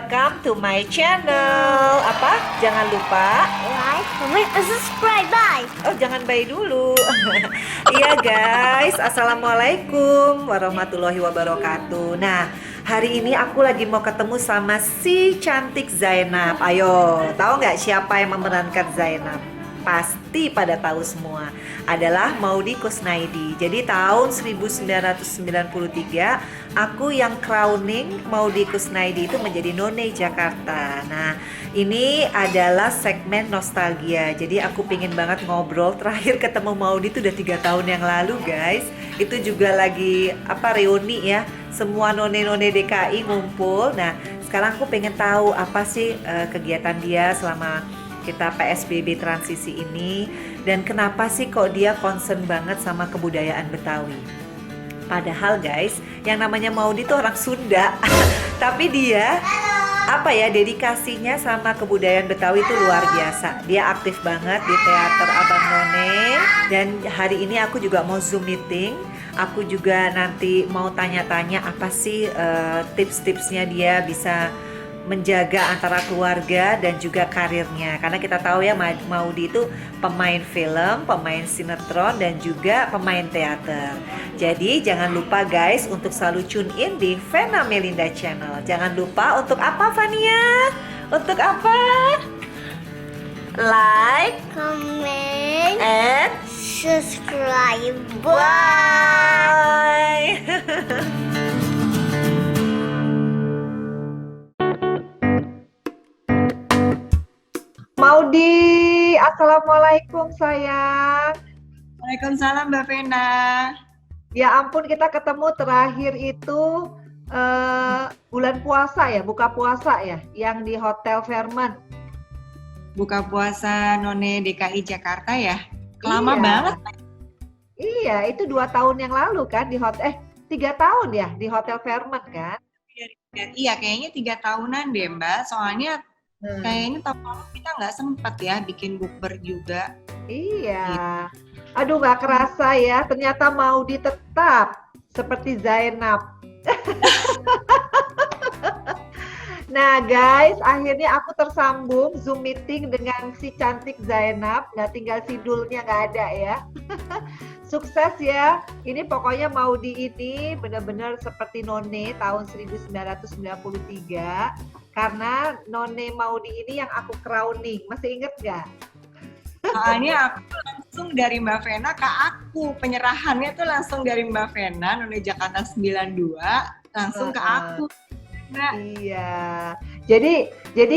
welcome to my channel. Apa? Jangan lupa Like, comment, and subscribe. Bye. Oh, jangan bye dulu. Iya guys, assalamualaikum warahmatullahi wabarakatuh. Nah, hari ini aku lagi mau ketemu sama si cantik Zainab. Ayo, tahu nggak siapa yang memerankan Zainab? Pasti pada tahu semua, adalah Maudy Koesnaedi. Jadi tahun 1993 aku yang crowning Maudy Koesnaedi itu menjadi None Jakarta. Nah, ini adalah segmen nostalgia. Jadi aku pingin banget ngobrol. Terakhir ketemu Maudy itu udah 3 tahun yang lalu guys. Itu juga lagi reuni ya. Semua none-none DKI ngumpul. Nah, sekarang aku pengen tahu apa sih kegiatan dia selama kita PSBB transisi ini, dan kenapa sih kok dia concern banget sama kebudayaan Betawi. Padahal guys, yang namanya Maudy itu orang Sunda. Tapi dia dedikasinya sama kebudayaan Betawi itu luar biasa. Dia aktif banget di teater Abang None. Dan hari ini aku juga mau Zoom meeting. Aku juga nanti mau tanya-tanya apa sih tips-tipsnya dia bisa menjaga antara keluarga dan juga karirnya. Karena kita tahu ya, Maudy itu pemain film, pemain sinetron, dan juga pemain teater. Jadi jangan lupa guys untuk selalu tune in di Vena Melinda Channel. Jangan lupa untuk apa, Vania? Untuk apa? Like, Comment, and subscribe. bye! Maudy, assalamualaikum sayang. Waalaikumsalam Mbak Vena. Ya ampun, kita ketemu terakhir itu bulan puasa ya, buka puasa ya, yang di Hotel Fairmont. Buka puasa None DKI Jakarta ya. Lama Iya. banget. Iya, itu 2 tahun yang lalu kan di hotel, 3 tahun ya di Hotel Fairmont kan? Iya, kayaknya 3 tahunan deh Mbak. Soalnya kayaknya tahun lalu kita nggak sempet ya bikin bukber juga. Iya. Aduh, nggak kerasa ya, ternyata Maudy tetap seperti Zainab. Nah guys, akhirnya aku tersambung Zoom meeting dengan si cantik Zainab. Nah, tinggal sidulnya nggak ada ya. Sukses ya. Ini pokoknya Maudy ini benar-benar seperti None tahun 1993. Karena None Maudy ini yang aku crowning. Masih inget nggak? Soalnya aku langsung dari Mbak Vena ke aku. Penyerahannya tuh langsung dari Mbak Vena, None Jakarta 92, langsung ke aku. Nah, iya. Jadi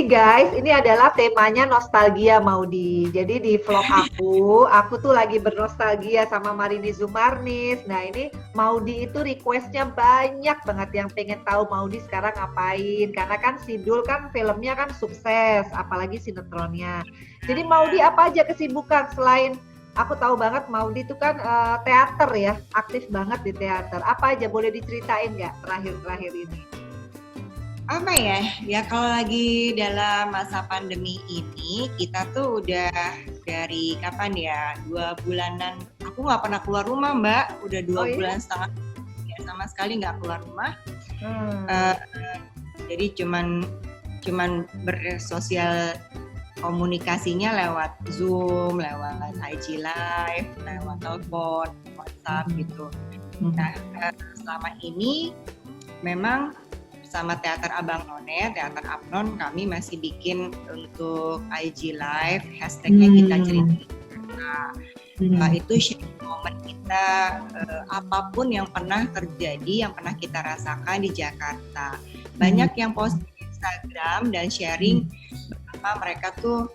guys, ini adalah temanya nostalgia Maudy. Jadi di vlog aku tuh lagi bernostalgia sama Marini Zumarnis. Nah, ini Maudy itu requestnya banyak banget yang pengen tahu Maudy sekarang ngapain. Karena kan Sidul kan filmnya kan sukses, apalagi sinetronnya. Jadi Maudy apa aja kesibukan selain, aku tahu banget Maudy itu kan teater ya, aktif banget di teater. Apa aja boleh diceritain nggak terakhir-terakhir ini? apa ya? Ya kalau lagi dalam masa pandemi ini, kita tuh udah dari kapan ya? 2 bulanan. Aku nggak pernah keluar rumah Mbak. Udah 2 bulan setengah. Ya, sama sekali nggak keluar rumah. Jadi cuman bersosial komunikasinya lewat Zoom, lewat IG Live, lewat telepon, WhatsApp gitu. Nah, selama ini memang sama Teater Abang None, Teater Abnon, kami masih bikin untuk IG Live, hashtagnya kita cerita. Itu share momen kita, apapun yang pernah terjadi, yang pernah kita rasakan di Jakarta. Banyak yang post di Instagram dan sharing betapa mereka tuh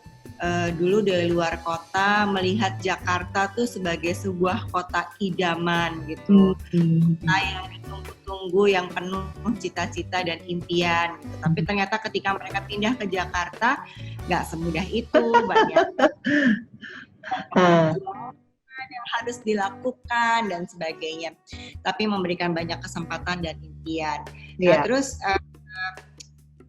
dulu dari luar kota melihat Jakarta tuh sebagai sebuah kota idaman gitu. Kota yang ditunggu-tunggu, yang penuh cita-cita dan impian gitu. Tapi ternyata ketika mereka pindah ke Jakarta nggak semudah itu, banyak yang harus dilakukan dan sebagainya. Tapi memberikan banyak kesempatan dan impian. Nah, terus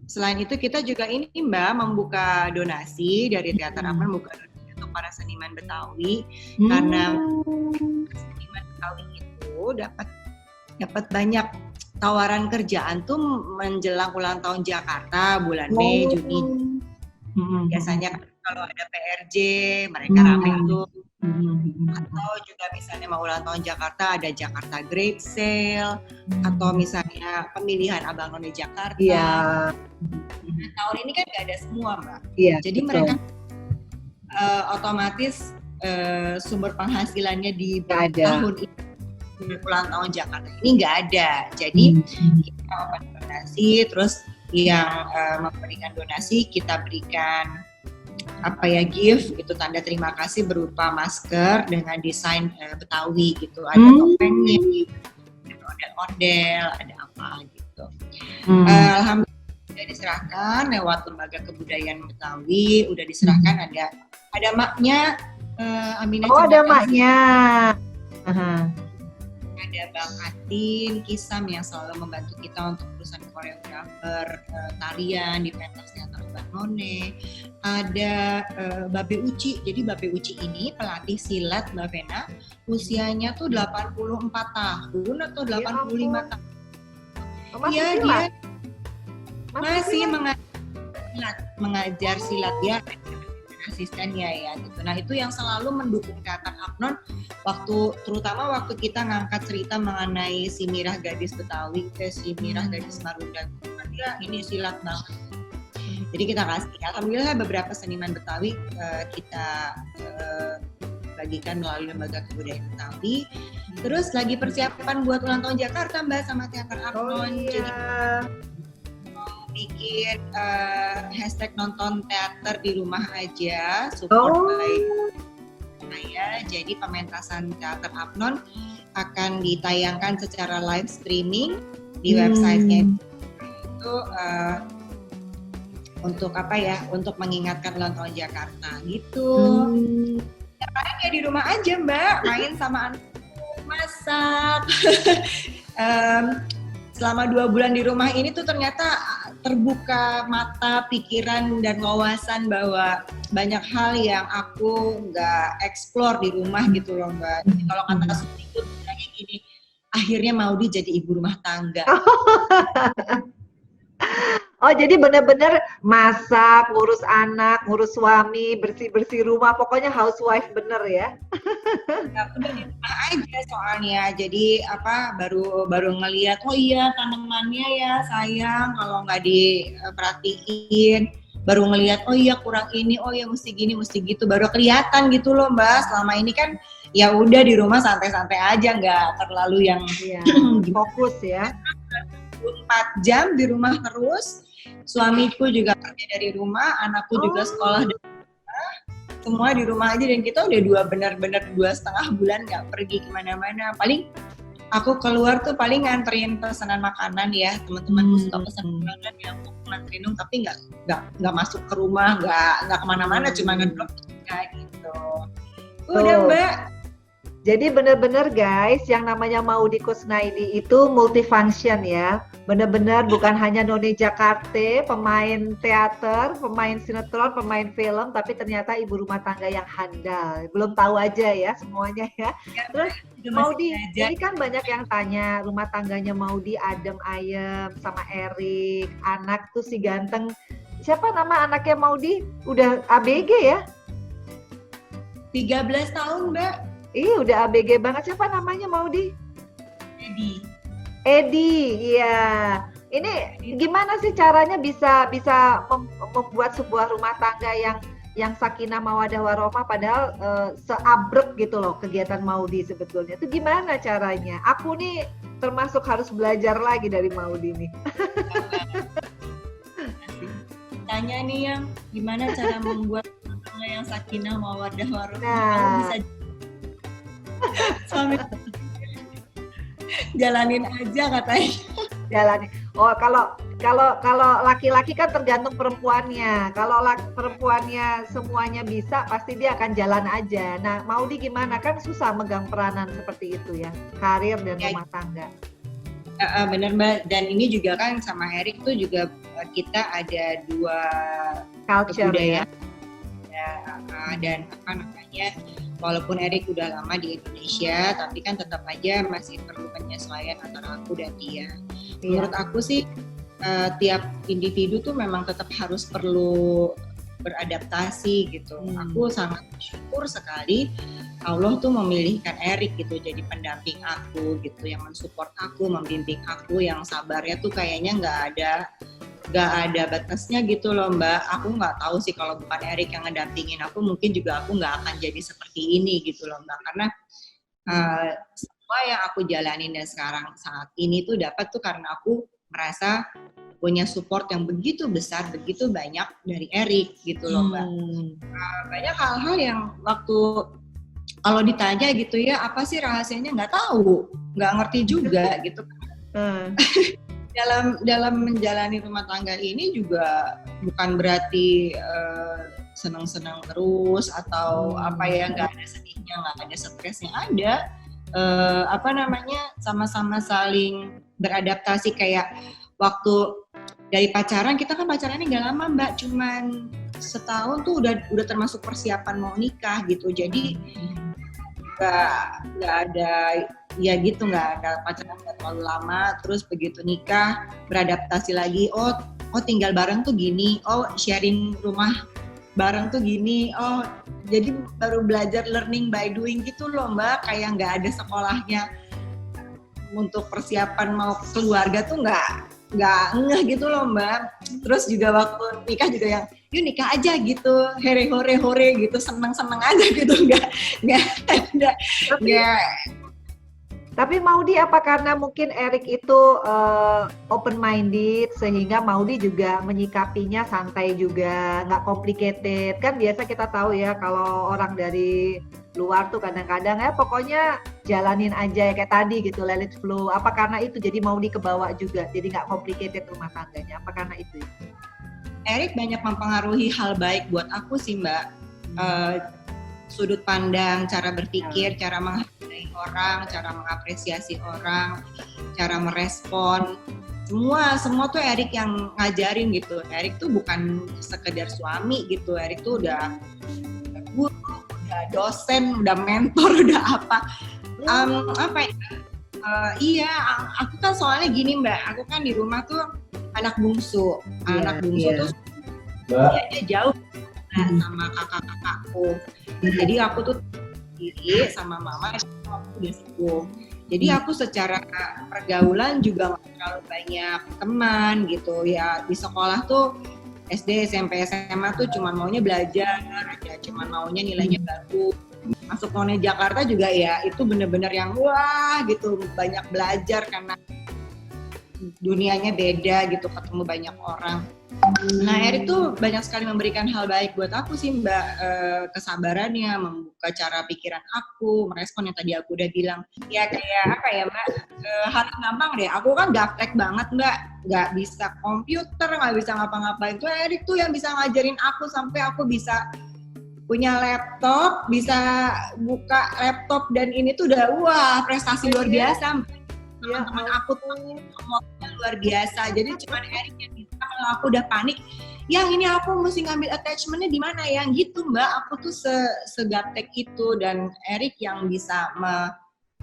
selain itu kita juga ini Mbak membuka donasi dari Teater Abnon, membuka donasi untuk para seniman Betawi karena seniman Betawi itu dapat banyak tawaran kerjaan tuh menjelang ulang tahun Jakarta bulan Mei, Juni. Biasanya kan kalau ada PRJ mereka rame tuh. Atau juga misalnya mau ulang tahun Jakarta ada Jakarta Great Sale, atau misalnya pemilihan Abang None Jakarta. Iya. Nah, tahun ini kan nggak ada semua, Mbak. Iya. Jadi betul. mereka otomatis sumber penghasilannya di Nggak ada. tahun ini ulang tahun Jakarta ini nggak ada. Jadi kita open donasi, terus yang memberikan donasi kita berikan gift gitu, tanda terima kasih berupa masker dengan desain Betawi gitu, ada topengnya, ada ondel-ondel, ada apa gitu. Alhamdulillah sudah diserahkan lewat lembaga kebudayaan Betawi, udah diserahkan, ada maknya Aminah. Oh, ada maknya. Ada Bang Atin Kisam yang selalu membantu kita untuk urusan koreografer tarian di pentas teater Abang None. Ada Babe Uci. Jadi Babe Uci ini pelatih silat Mbak Vena, usianya tuh 84 tahun atau 85 tahun. Iya, dia masih mengajar silat, ya, asistennya ya gitu. Nah, itu yang selalu mendukung teater Apnon terutama waktu kita ngangkat cerita mengenai si Mirah gadis Betawi, si Mirah gadis Marunda. Dia ini silat banget. Jadi kita kasih, alhamdulillah beberapa seniman Betawi kita bagikan melalui lembaga kebudayaan Betawi. Terus lagi persiapan buat ulang tahun Jakarta, Mbak, sama teater Apnon. Jadi bikin hashtag nonton teater di rumah aja, support by saya. Jadi pementasan teater Apnon akan ditayangkan secara live streaming di websitenya itu untuk untuk mengingatkan ulang tahun Jakarta gitu. Ya di rumah aja, Mbak, main sama anak, masak. Selama 2 bulan di rumah ini tuh ternyata terbuka mata, pikiran, dan wawasan bahwa banyak hal yang aku nggak explore di rumah gitu loh, Mbak. Jadi kalau kata Suti itu bilangnya gini, akhirnya Maudy jadi ibu rumah tangga. Oh, jadi benar-benar masak, ngurus anak, ngurus suami, bersih-bersih rumah, pokoknya housewife bener ya. Ya, udah di rumah aja soalnya. Jadi baru ngelihat, oh iya tanamannya ya sayang, kalau nggak diperhatiin, baru ngelihat, oh iya kurang ini, oh iya mesti gini, mesti gitu, baru kelihatan gitu loh, Mbak. Selama ini kan ya udah di rumah santai-santai aja, nggak terlalu yang fokus ya. 4 jam di rumah terus. Suamiku juga kerja dari rumah, anakku juga sekolah dari rumah, semua di rumah aja, dan kita udah benar-benar 2,5 bulan nggak pergi kemana-mana. Paling aku keluar tuh paling nganterin pesanan makanan ya, teman-temanku suka pesan makanan yang aku nganterin dong, tapi nggak masuk ke rumah, nggak kemana-mana, cuma ngedrop gitu. Udah, Mbak. Jadi benar-benar guys, yang namanya Maudy Kusnaidi itu multifunction ya. Benar-benar bukan hanya None Jakarta, pemain teater, pemain sinetron, pemain film, tapi ternyata ibu rumah tangga yang handal. Belum tahu aja ya semuanya ya. Terus Maudy, jadi kan banyak yang tanya rumah tangganya Maudy adem ayem sama Erik, anak tuh si ganteng. Siapa nama anaknya Maudy? Udah ABG ya? 13 tahun, Mbak. Udah ABG banget. Siapa namanya Maudy? Edi, iya. Ini gimana sih caranya bisa membuat sebuah rumah tangga yang sakinah mawaddah warohmah, padahal seabrek gitu loh kegiatan Maudy sebetulnya. Itu gimana caranya? Aku nih termasuk harus belajar lagi dari Maudy nih. Tanya nih yang gimana cara membuat rumah tangga yang sakinah mawaddah warohmah. Nah, Bisa suami jalanin aja katanya. Jalanin. Oh, kalau laki-laki kan tergantung perempuannya. Kalau perempuannya semuanya bisa, pasti dia akan jalan aja. Nah, Maudy gimana? Kan susah megang peranan seperti itu ya, karir dan rumah tangga. Bener, Mbak. Dan ini juga kan sama Erik tuh juga kita ada 2 culture budaya. Ya. Dan walaupun Erik udah lama di Indonesia, tapi kan tetap aja masih perlu penyesuaian antara aku dan dia. Menurut aku sih tiap individu tuh memang tetap harus perlu beradaptasi gitu. Aku sangat bersyukur sekali Allah tuh memilihkan Erik gitu jadi pendamping aku gitu, yang mensupport aku, membimbing aku, yang sabarnya tuh kayaknya nggak ada batasnya gitu loh Mbak. Aku nggak tahu sih kalau bukan Erik yang ngedampingin aku, mungkin juga aku nggak akan jadi seperti ini gitu loh Mbak. Karena semua yang aku jalanin dan sekarang saat ini tuh dapat tuh karena aku merasa punya support yang begitu besar, begitu banyak dari Erik gitu loh Mbak. Banyak hal-hal yang waktu kalau ditanya gitu ya, apa sih rahasianya, nggak tahu, nggak ngerti juga gitu. Dalam menjalani rumah tangga ini juga bukan berarti senang-senang terus atau apa ya, nggak ada sedihnya, nggak ada stresnya, ada sama-sama saling beradaptasi. Kayak waktu dari pacaran, kita kan pacarannya nggak lama Mbak, cuman setahun tuh udah termasuk persiapan mau nikah gitu. Jadi nggak ada ya gitu, nggak ada pacaran nggak terlalu lama, terus begitu nikah beradaptasi lagi. Oh tinggal bareng tuh gini, oh sharing rumah bareng tuh gini, oh jadi baru belajar learning by doing gitu loh Mbak. Kayak nggak ada sekolahnya untuk persiapan mau keluarga tuh nggak ngeh gitu loh Mbak. Terus juga waktu nikah juga yang yuk nikah aja gitu, hore gitu, seneng aja gitu, nggak. Tapi Maudi, apa karena mungkin Erik itu open minded sehingga Maudi juga menyikapinya santai juga, nggak complicated. Kan biasa kita tahu ya kalau orang dari luar tuh kadang-kadang ya pokoknya jalanin aja ya kayak tadi gitu, let it flow. Apa karena itu jadi Maudi kebawa juga, jadi nggak complicated rumah tangganya? Apa karena itu? Erik banyak mempengaruhi hal baik buat aku sih Mbak. Sudut pandang, cara berpikir, cara menghargai orang, cara mengapresiasi orang, cara merespon, semua tuh Erik yang ngajarin gitu. Erik tuh bukan sekedar suami gitu, Erik tuh udah guru, udah dosen, udah mentor, udah apa. Iya, aku kan soalnya gini Mbak, aku kan di rumah tuh anak bungsu tuh dia jauh sama kakak-kakakku. Jadi aku tuh sendiri sama mama, aku udah sepuh. Jadi aku secara pergaulan juga nggak terlalu banyak teman gitu ya. Di sekolah tuh SD, SMP, SMA tuh cuma maunya belajar aja, cuma maunya nilainya bagus. Masuk None Jakarta juga ya itu bener-bener yang wah gitu, banyak belajar karena dunianya beda gitu, ketemu banyak orang. Nah Erik tuh banyak sekali memberikan hal baik buat aku sih Mbak, kesabarannya, membuka cara pikiran aku, merespon yang tadi aku udah bilang. Ya kayak apa ya Mbak, hal gampang deh, aku kan gaptek banget Mbak, nggak bisa komputer, nggak bisa ngapa-ngapain. Tuh Erik tuh yang bisa ngajarin aku sampai aku bisa punya laptop, bisa buka laptop, dan ini tuh udah wah prestasi luar biasa Mbak. Teman-teman aku tuh semuanya luar biasa. Jadi cuma Erik yang bisa, kalau aku udah panik, yang ini aku mesti ngambil attachment-nya di mana yang gitu Mbak. Aku tuh segaptek itu, dan Erik yang bisa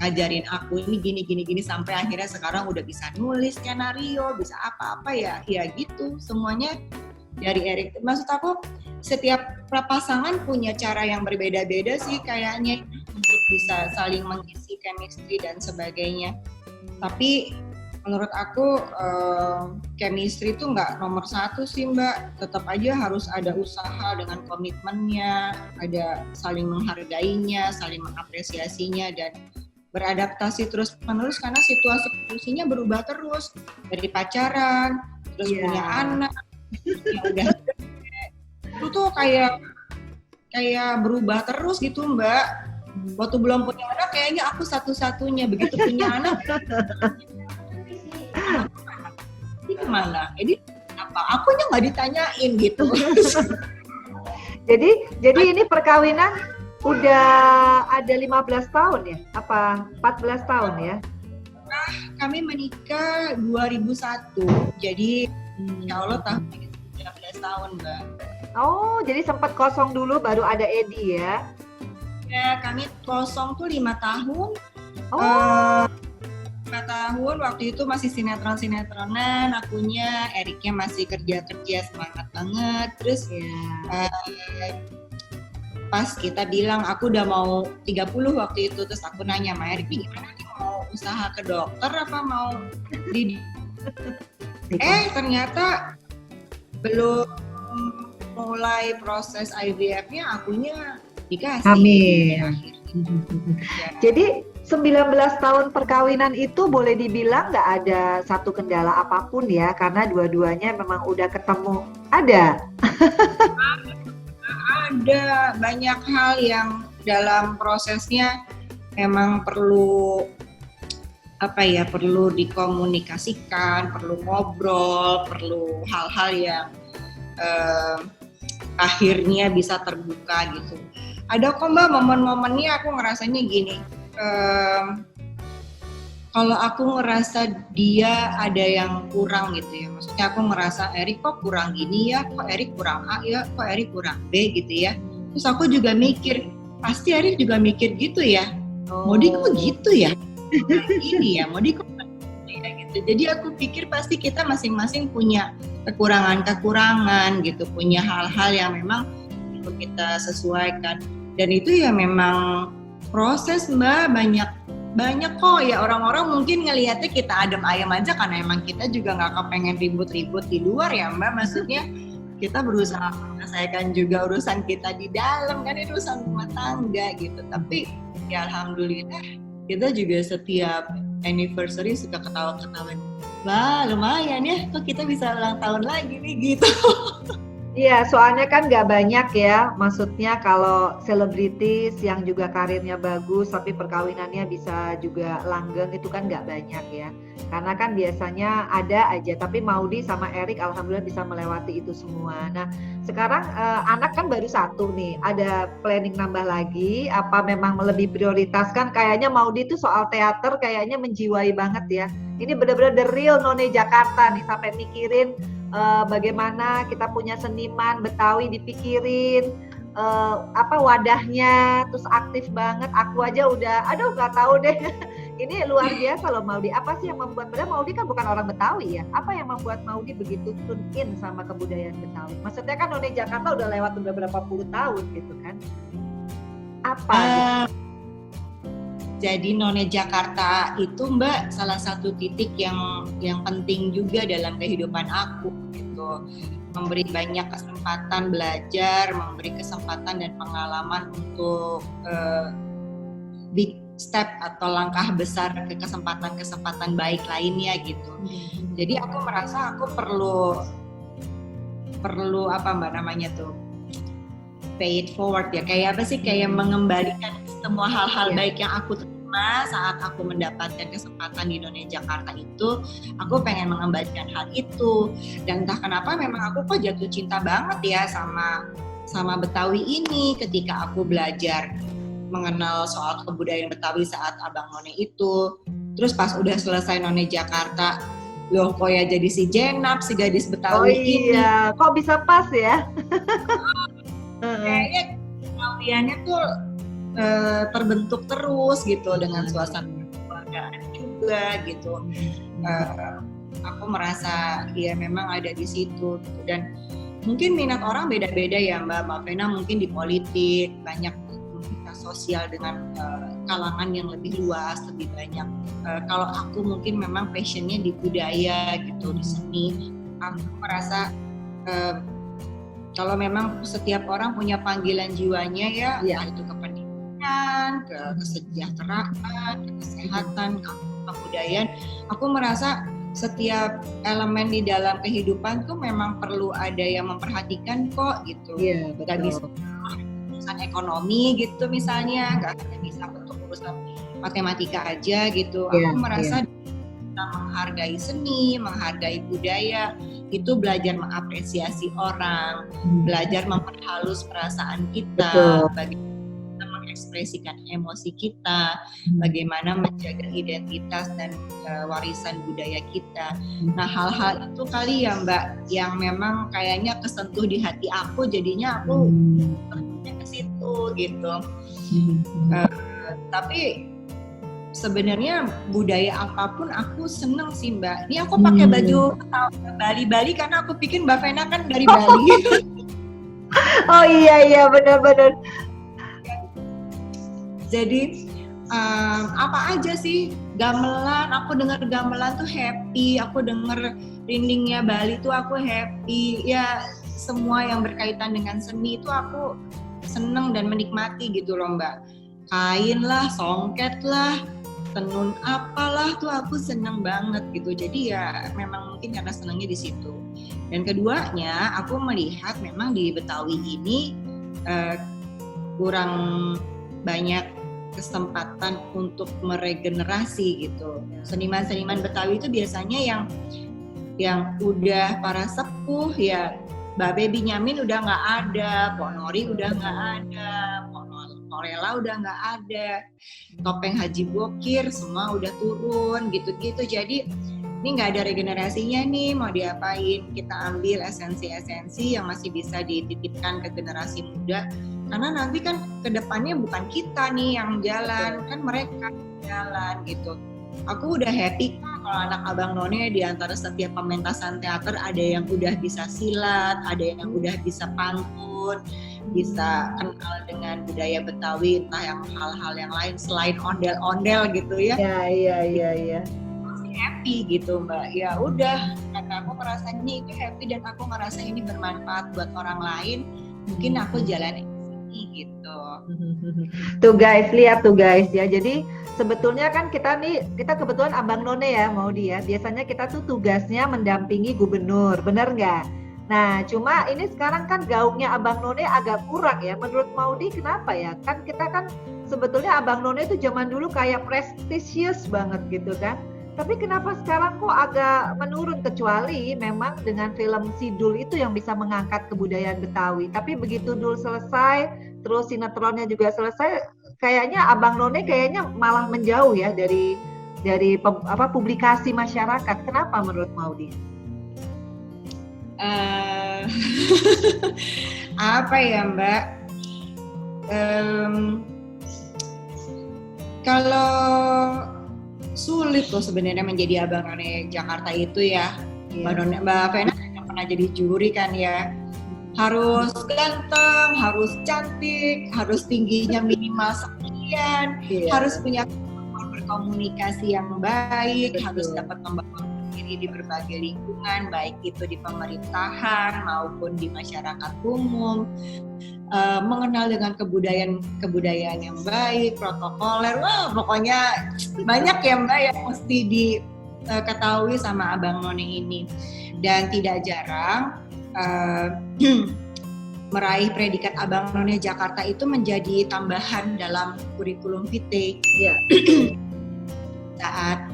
ngajarin aku ini gini sampai akhirnya sekarang udah bisa nulis skenario, bisa apa-apa ya gitu. Semuanya dari Erik. Maksud aku setiap pasangan punya cara yang berbeda-beda sih kayaknya untuk bisa saling mengisi chemistry dan sebagainya. Tapi menurut aku chemistry itu nggak nomor satu sih Mbak. Tetap aja harus ada usaha dengan komitmennya, ada saling menghargainya, saling mengapresiasinya, dan beradaptasi terus menerus karena situasinya berubah terus. Dari pacaran, terus punya anak, yang udah itu tuh kayak berubah terus gitu Mbak. Waktu belum punya anak kayaknya aku satu-satunya, begitu punya anak ini gimana? Ini apa? Akunya nggak ditanyain gitu. Jadi ini perkawinan udah ada 15 tahun ya? Apa 14 tahun ya? Kami menikah 2001, jadi insya Allah tahun ini 13 tahun Mbak. Oh, jadi sempat kosong dulu baru ada Edi ya? Ya, kami kosong tuh 5 tahun. Oh. 5 tahun tahun waktu itu masih sinetron-sinetronan akunya, Eriknya masih kerja-kerja semangat banget. Terus pas kita bilang aku udah mau 30 waktu itu, terus aku nanya sama Erik, gimana nih, mau usaha ke dokter apa mau di ternyata belum mulai proses IVF-nya akunya dikasih. Amin. Ya. Jadi 19 tahun perkawinan itu boleh dibilang nggak ada satu kendala apapun ya, karena dua-duanya memang udah ketemu. Ada banyak hal yang dalam prosesnya memang perlu perlu dikomunikasikan, perlu ngobrol, perlu hal-hal yang akhirnya bisa terbuka gitu. Ada kok Mbak momen-momennya aku ngerasanya gini, kalau aku ngerasa dia ada yang kurang gitu ya, maksudnya aku ngerasa Erik kok kurang gini ya, kok Erik kurang A ya, kok Erik kurang B gitu ya. Terus aku juga mikir, pasti Erik juga mikir gitu ya, Modi kok gitu ya, ini ya, Modi kok gitu ya gitu. Jadi aku pikir pasti kita masing-masing punya kekurangan-kekurangan gitu, punya hal-hal yang memang perlu kita sesuaikan. Dan itu ya memang proses Mbak, banyak kok ya, orang-orang mungkin ngelihatnya kita adem ayem aja karena emang kita juga nggak kepengen ribut-ribut di luar ya Mbak, maksudnya kita berusaha menyelesaikan juga urusan kita di dalam, kan itu urusan rumah tangga gitu. Tapi ya alhamdulillah kita juga setiap anniversary suka ketawa-ketawa, wah lumayan ya kok kita bisa ulang tahun lagi nih gitu. Iya, soalnya kan nggak banyak ya, maksudnya kalau selebritis yang juga karirnya bagus tapi perkawinannya bisa juga langgeng itu kan nggak banyak ya. Karena kan biasanya ada aja, tapi Maudy sama Erik alhamdulillah bisa melewati itu semua. Nah sekarang anak kan baru 1 nih, ada planning nambah lagi, apa memang lebih prioritaskan? Kayaknya Maudy itu soal teater kayaknya menjiwai banget ya. Ini benar-benar the real None Jakarta nih, sampai mikirin bagaimana kita punya seniman Betawi dipikirin wadahnya, terus aktif banget. Aku aja udah nggak tahu deh. Ini luar biasa loh Maudy. Apa sih yang membuat, padahal Maudy kan bukan orang Betawi ya, apa yang membuat Maudy begitu tune in sama kebudayaan Betawi? Maksudnya kan None Jakarta udah lewat beberapa puluh tahun gitu kan, apa gitu? Jadi None Jakarta itu Mbak salah satu titik yang penting juga dalam kehidupan aku gitu. Memberi banyak kesempatan belajar, memberi kesempatan dan pengalaman untuk big step atau langkah besar ke kesempatan-kesempatan baik lainnya gitu. Jadi aku merasa aku perlu apa Mbak namanya tuh, pay it forward ya, kayak apa sih, kayak mengembalikan semua hal-hal baik yang aku terima saat aku mendapatkan kesempatan di None Jakarta itu. Aku pengen mengembalikan hal itu, dan entah kenapa memang aku kok jatuh cinta banget ya sama Betawi ini ketika aku belajar mengenal soal kebudayaan Betawi saat Abang None itu. Terus pas udah selesai None Jakarta, loh kok ya jadi si Jenab, si gadis Betawi ini. Iya, kok bisa pas ya? Kayaknya kaliannya tuh terbentuk terus gitu dengan suasana keluargaan juga gitu. Aku merasa ya memang ada di situ gitu. Dan mungkin minat orang beda-beda ya Mbak Vena, mungkin di politik banyak komunitas sosial dengan kalangan yang lebih luas, lebih banyak. Kalau aku mungkin memang passionnya di budaya gitu, di seni. Aku merasa kalau memang setiap orang punya panggilan jiwanya ya, itu ke pendidikan, ke kesejahteraan, ke kesehatan, ke kebudayaan. Aku merasa setiap elemen di dalam kehidupan tuh memang perlu ada yang memperhatikan kok gitu. Iya, Gak bisa urusan ekonomi gitu misalnya, gak hanya bisa untuk urusan matematika aja gitu. Aku merasa kita menghargai seni, menghargai budaya, itu belajar mengapresiasi orang, belajar memperhalus perasaan kita, bagaimana mengekspresikan emosi kita, bagaimana menjaga identitas dan warisan budaya kita. Nah hal-hal itu kali ya Mbak, yang memang kayaknya kesentuh di hati aku, jadinya aku terusnya ke situ gitu. Tapi sebenarnya budaya apapun aku seneng sih Mbak. Ini aku pakai baju Bali karena aku pikir Mbak Vena kan dari Bali. Oh iya benar-benar. Jadi apa aja sih gamelan, aku dengar gamelan tuh happy, aku dengar rindingnya Bali tuh aku happy. Ya semua yang berkaitan dengan seni itu aku seneng dan menikmati gitu loh Mbak. Kain lah, songket lah, tenun apalah tuh aku seneng banget gitu. Jadi ya memang mungkin karena senengnya di situ. Dan keduanya aku melihat memang di Betawi ini kurang banyak kesempatan untuk meregenerasi gitu. Seniman-seniman Betawi itu biasanya yang udah para sepuh ya, Mbak Baby Nyamin udah nggak ada, Pok Nori udah nggak ada, Pok Norela udah nggak ada, Topeng Haji Bokir semua udah turun gitu-gitu. Jadi ini nggak ada regenerasinya nih, mau diapain? Kita ambil esensi-esensi yang masih bisa dititipkan ke generasi muda. Karena nanti kan kedepannya bukan kita nih yang jalan, kan mereka jalan gitu. Aku udah happy kalau anak Abang None di antara setiap pementasan teater ada yang udah bisa silat, ada yang udah bisa pantun, bisa kenal dengan budaya Betawi, entah yang hal-hal yang lain selain ondel-ondel gitu ya. Iya. Masih happy gitu Mbak. Ya udah, karena aku merasanya itu happy dan aku merasa ini bermanfaat buat orang lain, mungkin aku jalanin gitu. Tuh guys, lihat tuh guys ya. Jadi sebetulnya kan kita kebetulan Abang None ya, Maudi ya. Biasanya kita tuh tugasnya mendampingi gubernur, bener nggak? Nah, cuma ini sekarang kan gaungnya Abang None agak kurang ya. Menurut Maudi kenapa ya? Kan kita kan sebetulnya Abang None itu zaman dulu kayak prestisius banget gitu kan. Tapi kenapa sekarang kok agak menurun, kecuali memang dengan film Sidul itu yang bisa mengangkat kebudayaan Betawi. Tapi begitu Dul selesai, terus sinetronnya juga selesai, kayaknya Abang None kayaknya malah menjauh ya dari publikasi masyarakat. Kenapa menurut Maudi? Apa ya Mbak? Kalau sulit loh sebenarnya menjadi Abang None Jakarta itu ya. Mbak Vena yang pernah jadi juri kan ya. Harus ganteng, harus cantik, harus tingginya minimal sekian, harus punya kemampuan berkomunikasi yang baik, harus dapat membawa diri di berbagai lingkungan, baik itu di pemerintahan maupun di masyarakat umum. Mengenal dengan kebudayaan yang baik, protokoler, wah pokoknya banyak ya Mbak yang mesti diketahui sama Abang None ini. Dan tidak jarang meraih predikat Abang None Jakarta itu menjadi tambahan dalam kurikulum vitae saat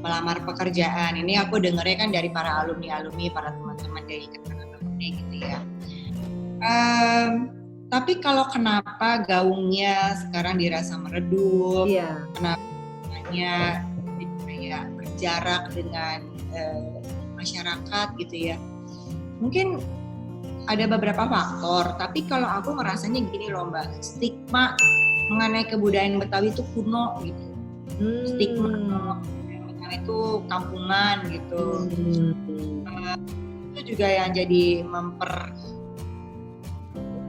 melamar pekerjaan. Ini aku dengarnya kan dari para alumni, para teman-teman dari Ikatan Abang None gitu ya. Tapi kalau kenapa gaungnya sekarang dirasa meredup, kenapa kayak berjarak dengan masyarakat gitu ya, mungkin ada beberapa faktor. Tapi kalau aku ngerasanya gini loh Mbak, stigma mengenai kebudayaan Betawi itu kuno gitu. Stigma itu kampungan gitu. Itu juga yang jadi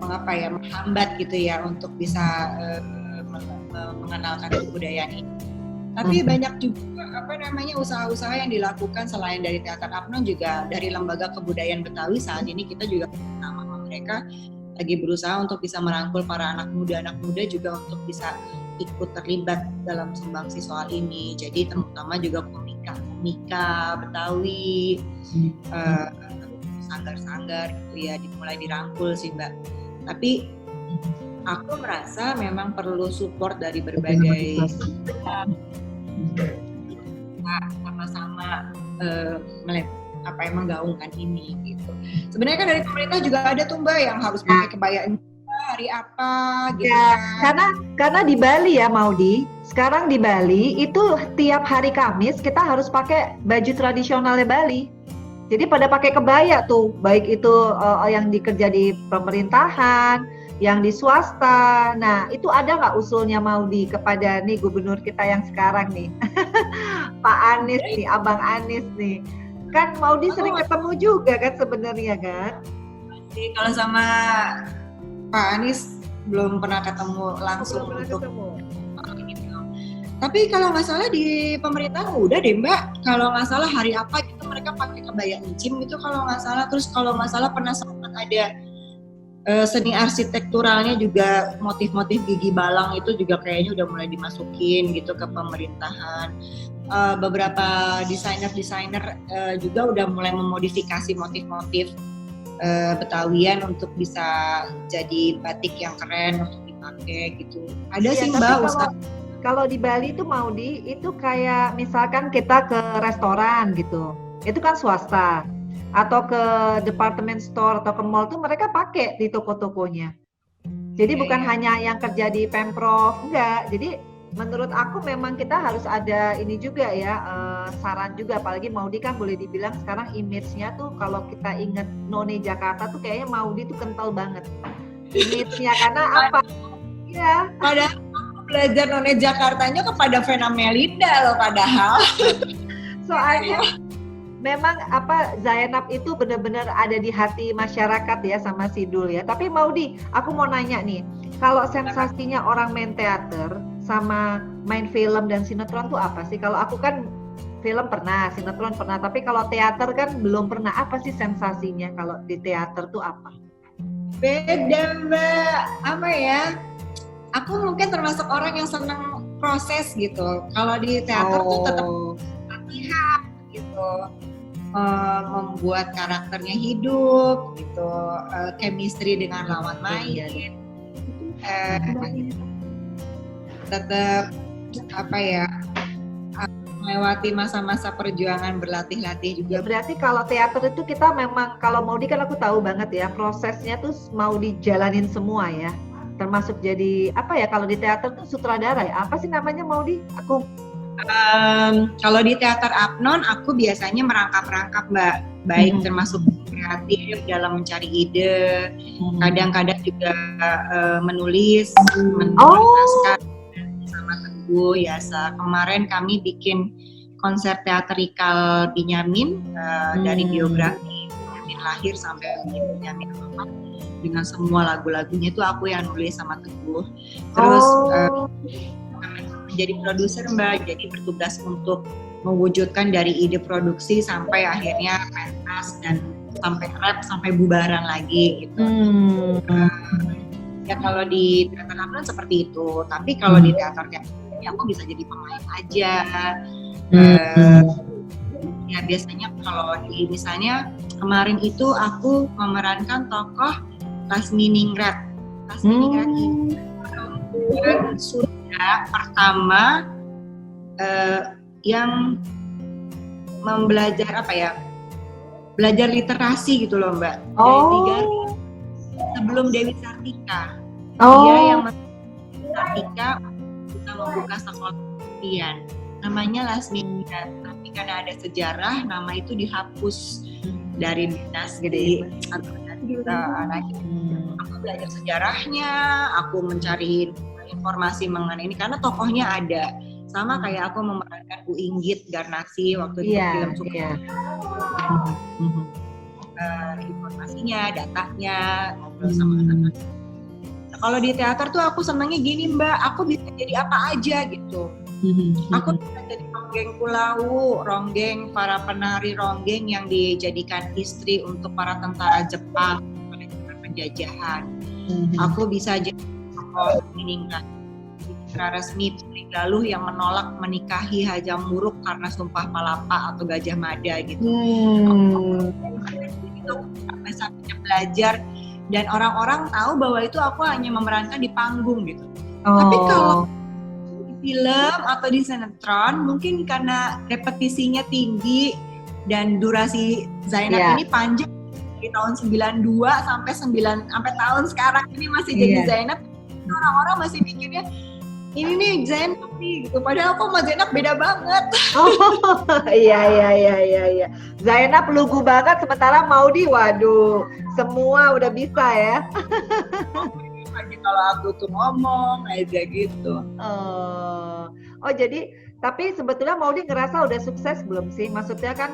menghambat gitu ya untuk bisa mengenalkan kebudayaan ini. Tapi banyak juga usaha-usaha yang dilakukan selain dari Teater Apnon, juga dari Lembaga Kebudayaan Betawi. Saat ini kita juga bersama mereka lagi berusaha untuk bisa merangkul para anak muda juga untuk bisa ikut terlibat dalam sumbangsi soal ini. Jadi terutama juga komika Betawi, sanggar-sanggar gitu ya, dimulai dirangkul sih Mbak. Tapi aku merasa memang perlu support dari berbagai sama-sama menggaungkan ini gitu. Sebenarnya kan dari pemerintah juga ada tuh Mbak yang harus pakai kebaya hari apa gitu kan. Karena di Bali ya Maudi, sekarang di Bali itu tiap hari Kamis kita harus pakai baju tradisionalnya Bali. Jadi pada pakai kebaya tuh, baik itu yang dikerja di pemerintahan, yang di swasta. Nah, itu ada nggak usulnya Maudi kepada nih gubernur kita yang sekarang nih, Pak Anies nih, Abang Anies nih. Kan Maudi sering ketemu juga kan sebenarnya kan? Jadi kalau sama Pak Anies belum pernah ketemu langsung Belum pernah untuk ketemu. gitu. Tapi kalau nggak salah di pemerintahan udah deh Mbak. Kalau nggak salah hari apa gitu mereka pakai kebaya encim gitu kalau nggak salah. Terus kalau nggak salah pernah sempat ada seni arsitekturalnya juga motif-motif gigi balang itu juga kayaknya udah mulai dimasukin gitu ke pemerintahan. Beberapa desainer-desainer juga udah mulai memodifikasi motif-motif Betawian untuk bisa jadi batik yang keren untuk dipakai gitu. Ada Iya, sih tapi Mbak usaha. kalau di Bali itu Maudi itu kayak misalkan kita ke restoran gitu, itu kan swasta. Atau ke department store atau ke mall tuh mereka pakai di toko-tokonya. Jadi Iya, bukan iya. hanya yang kerja di Pemprov, enggak. Jadi menurut aku memang kita harus ada ini juga ya, saran juga. Apalagi Maudi kan boleh dibilang sekarang image-nya tuh kalau kita ingat None Jakarta tuh kayaknya Maudi tuh kental banget. Image-nya karena apa? Ya, Padahal aku belajar None Jakartanya kepada Vena Melinda loh padahal. soalnya memang apa Zainab itu benar-benar ada di hati masyarakat ya sama Sidul ya. Tapi Maudi, aku mau nanya nih, kalau sensasinya orang main teater sama main film dan sinetron tuh apa sih? Kalau aku kan film pernah, sinetron pernah, tapi kalau teater kan belum pernah. Apa sih sensasinya kalau di teater tuh apa? Beda Mbak, apa ya? Aku mungkin termasuk orang yang senang proses gitu. Kalau di teater tuh tetap latihan gitu, membuat karakternya hidup gitu, chemistry dengan lawan main, tetap apa ya, melewati masa-masa perjuangan berlatih-latih juga. Ya berarti kalau teater itu kita memang, kalau Maudi kan aku tahu banget ya, prosesnya tuh mau dijalanin semua ya. Termasuk jadi apa ya, kalau di teater tuh sutradara ya, apa sih namanya Maudi? Aku Kalau di teater Apnon, aku biasanya merangkap-rangkap Mbak, baik termasuk kreatif dalam mencari ide, kadang-kadang juga menulis, menuliskan sama Teguh Yasa. Kemarin kami bikin konser teatrikal Benyamin dari biografi Benyamin lahir sampai Benyamin wafat, dengan semua lagu-lagunya itu aku yang nulis sama Teguh. Terus menjadi produser Mbak, jadi bertugas untuk mewujudkan dari ide produksi sampai akhirnya pentas dan sampai rap sampai bubaran lagi gitu. Ya kalau di teater Apnon seperti itu, tapi kalau di teater ya aku bisa jadi pemain aja. Ya biasanya kalau di misalnya kemarin itu aku memerankan tokoh Lasminingrat. Lasminingrat ini sudah pertama yang membelajar apa ya, belajar literasi gitu loh Mbak. Dari sebelum Dewi Sartika, dia yang Sartika kita membuka sekolah kemudian namanya Lasminingrat, tapi karena ada sejarah nama itu dihapus dari dinas gede atau dari kita anak. Aku belajar sejarahnya, aku mencari informasi mengenai ini karena tokohnya ada, sama kayak aku memerankan Bu Inggit Garnasi waktu itu film Sukses. Informasinya, datanya, ngobrol sama anak-anak. Nah, kalau di teater tuh aku senangnya gini Mbak, aku bisa jadi apa aja gitu. Aku bisa jadi ronggeng Kulau, ronggeng para penari ronggeng yang dijadikan istri untuk para tentara Jepang pada zaman penjajahan. Aku bisa jadi meninggal secara resmi Putri Galuh yang menolak menikahi Hajam Muruk karena sumpah palapa atau Gajah Mada gitu. Itu sampai belajar dan orang-orang tahu bahwa itu aku hanya memerankan di panggung gitu. Tapi kalau di film atau di sinetron mungkin karena repetisinya tinggi dan durasi Zainab ini panjang dari tahun 92 sampai tahun sekarang ini masih jadi Zainab. Orang-orang masih mikirnya ini nih Zainab nih gitu, padahal aku sama Zainab beda banget. Iya. Zainab lugu banget, sementara Maudi waduh semua udah bisa ya. aja kalau aku tuh ngomong aja gitu. Oh jadi tapi sebetulnya Maudi ngerasa udah sukses belum sih? Maksudnya kan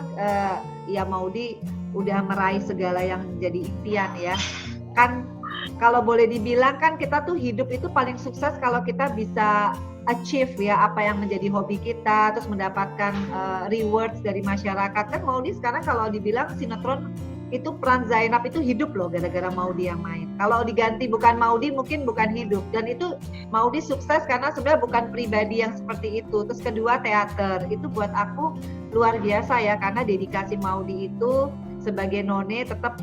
ya Maudi udah meraih segala yang jadi impian ya. Kan kalau boleh dibilang kan kita tuh hidup itu paling sukses kalau kita bisa achieve ya apa yang menjadi hobi kita, terus mendapatkan rewards dari masyarakat. Kan Maudi sekarang kalau dibilang sinetron itu peran Zainab itu hidup loh gara-gara Maudi yang main. Kalau diganti bukan Maudi mungkin bukan hidup. Dan itu Maudi sukses karena sebenarnya bukan pribadi yang seperti itu. Terus kedua teater, itu buat aku luar biasa ya karena dedikasi Maudi itu sebagai none tetap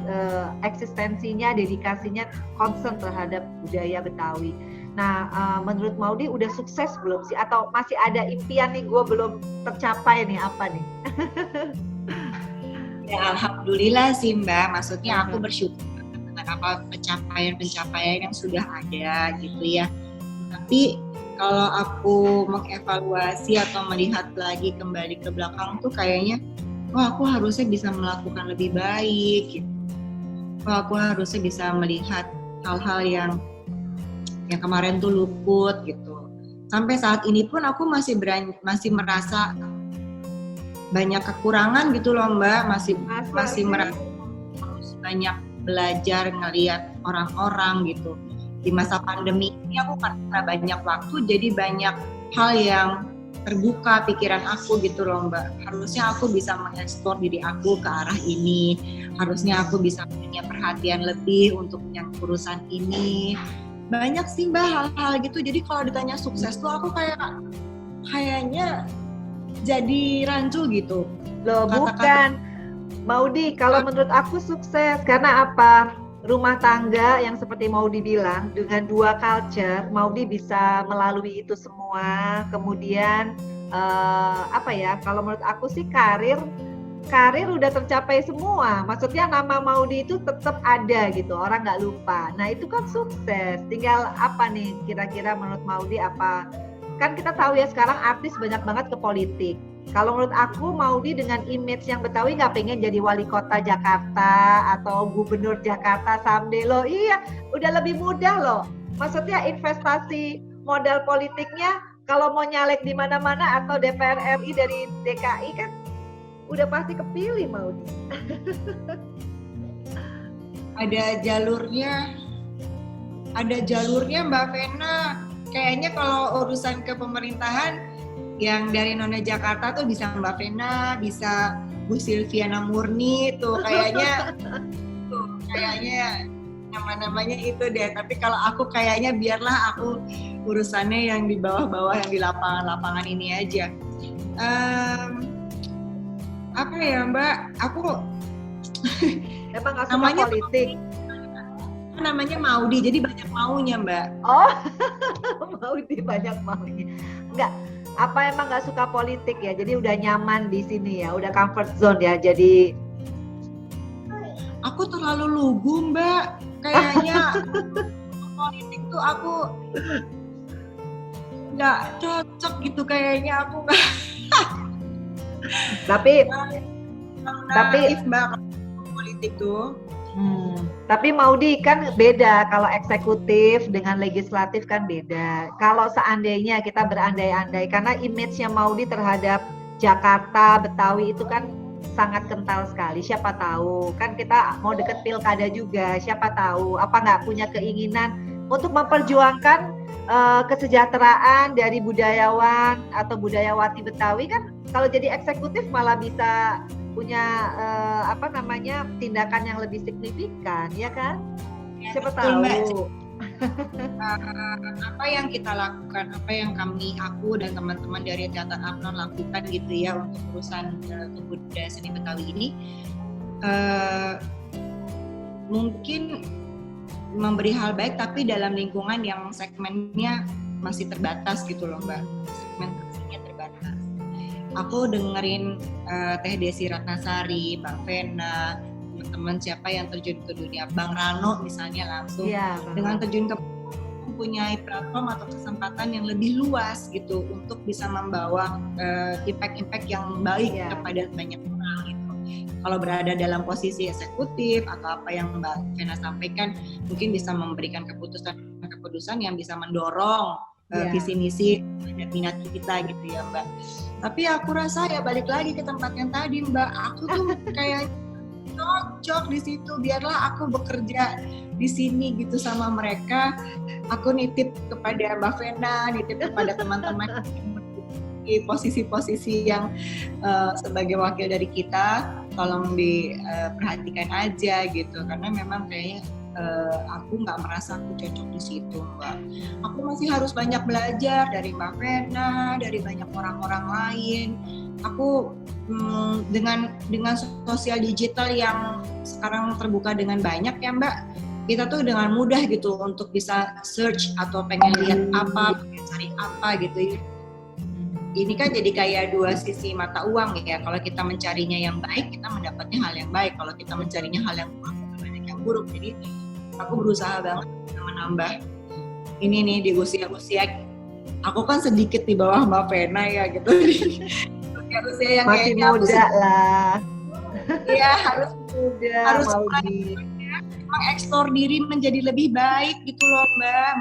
eksistensinya, dedikasinya concern terhadap budaya Betawi. Nah, menurut Maudi udah sukses belum sih? Atau masih ada impian nih gue belum tercapai nih apa nih? Ya, alhamdulillah sih Mbak, maksudnya aku bersyukur dengan apa pencapaian-pencapaian yang sudah ada gitu ya. Tapi kalau aku mengevaluasi atau melihat lagi kembali ke belakang tuh kayaknya, wah aku harusnya bisa melakukan lebih baik gitu. Wah aku harusnya bisa melihat hal-hal yang kemarin tuh luput gitu. Sampai saat ini pun aku masih merasa banyak kekurangan gitu loh Mbak, masih merasa harus banyak belajar ngelihat orang-orang gitu. Di masa pandemi ini aku karena banyak waktu jadi banyak hal yang terbuka pikiran aku gitu loh Mbak. Harusnya aku bisa mengeksplor diri aku ke arah ini. Harusnya aku bisa punya perhatian lebih untuk yang urusan ini. Banyak sih Mbak hal-hal gitu. Jadi kalau ditanya sukses tuh aku kayaknya jadi rancu gitu. Loh bukan Maudi, kalau menurut aku sukses karena apa? Rumah tangga yang seperti Maudi bilang dengan dua culture, Maudi bisa melalui itu semua. Kemudian apa ya? Kalau menurut aku sih karir udah tercapai semua. Maksudnya nama Maudi itu tetap ada gitu, orang nggak lupa. Nah itu kan sukses. Tinggal apa nih kira-kira menurut Maudi apa? Kan kita tahu ya sekarang artis banyak banget ke politik. Kalau menurut aku Maudi dengan image yang Betawi nggak pengen jadi wali kota Jakarta atau gubernur Jakarta someday loh. Iya, udah lebih mudah loh. Maksudnya investasi modal politiknya kalau mau nyalek di mana-mana atau DPR RI dari DKI kan udah pasti kepilih Maudi. Ada jalurnya Mbak Vena. Kayaknya kalau urusan ke pemerintahan yang dari Nona Jakarta tuh bisa Mbak Vena, bisa Bu Silviana Murni tuh kayaknya nama-namanya itu deh. Tapi kalau aku kayaknya biarlah aku urusannya yang di bawah-bawah yang di lapangan-lapangan ini aja. Apa ya Mbak? Aku emang nggak suka politik. Namanya Maudi, jadi banyak maunya Mbak. Oh, Maudi banyak maunya. Enggak, apa emang nggak suka politik ya? Jadi udah nyaman di sini ya, udah comfort zone ya. Jadi aku terlalu lugu Mbak, kayaknya politik tuh aku nggak cocok gitu kayaknya aku nggak. Tapi Mbak politik tuh. Tapi Maudi kan beda kalau eksekutif dengan legislatif kan beda. Kalau seandainya kita berandai-andai karena image-nya Maudi terhadap Jakarta, Betawi itu kan sangat kental sekali. Siapa tahu kan kita mau deket pilkada juga. Siapa tahu apa nggak punya keinginan untuk memperjuangkan kesejahteraan dari budayawan atau budayawati Betawi kan kalau jadi eksekutif malah bisa punya tindakan yang lebih signifikan ya kan? Siapa tahu. Apa yang kita lakukan, apa yang aku dan teman-teman dari Teater Apnon lakukan gitu ya untuk urusan kebudayaan seni Betawi ini mungkin memberi hal baik tapi dalam lingkungan yang segmennya masih terbatas gitu loh Mbak, segmentasinya terbatas. Aku dengerin Teh Desi Ratnasari, Bang Vena, teman-teman siapa yang terjun ke dunia, Bang Rano misalnya langsung dengan terjun ke mempunyai platform atau kesempatan yang lebih luas gitu untuk bisa membawa impact-impact yang baik kepada banyak orang gitu. kalau berada dalam posisi eksekutif atau apa yang Mbak Vena sampaikan, mungkin bisa memberikan keputusan yang bisa mendorong visi misi dan minat kita gitu ya Mbak. Tapi aku rasa ya balik lagi ke tempat yang tadi Mbak, aku tuh kayak cocok di situ, biarlah aku bekerja di sini gitu sama mereka. Aku nitip kepada Mbak Vena, nitip kepada teman-teman di posisi-posisi yang sebagai wakil dari kita, tolong diperhatikan aja gitu, karena memang kayaknya aku nggak merasa aku cocok di situ Mbak. Aku masih harus banyak belajar dari Mbak Vena, dari banyak orang-orang lain. Aku dengan sosial digital yang sekarang terbuka dengan banyak ya Mbak, kita tuh dengan mudah gitu untuk bisa search atau pengen lihat apa, pengen cari apa gitu. Ini kan jadi kayak dua sisi mata uang ya. Kalau kita mencarinya yang baik, kita mendapatnya hal yang baik. Kalau kita mencarinya hal yang buruk, banyak yang buruk. Jadi aku berusaha banget menambah ini nih di usia-usia. Aku kan sedikit di bawah Mbak Vena ya gitu. Usia yang masih muda lah. Iya harus Harus mengeksplor diri menjadi lebih baik gitu loh Mbak,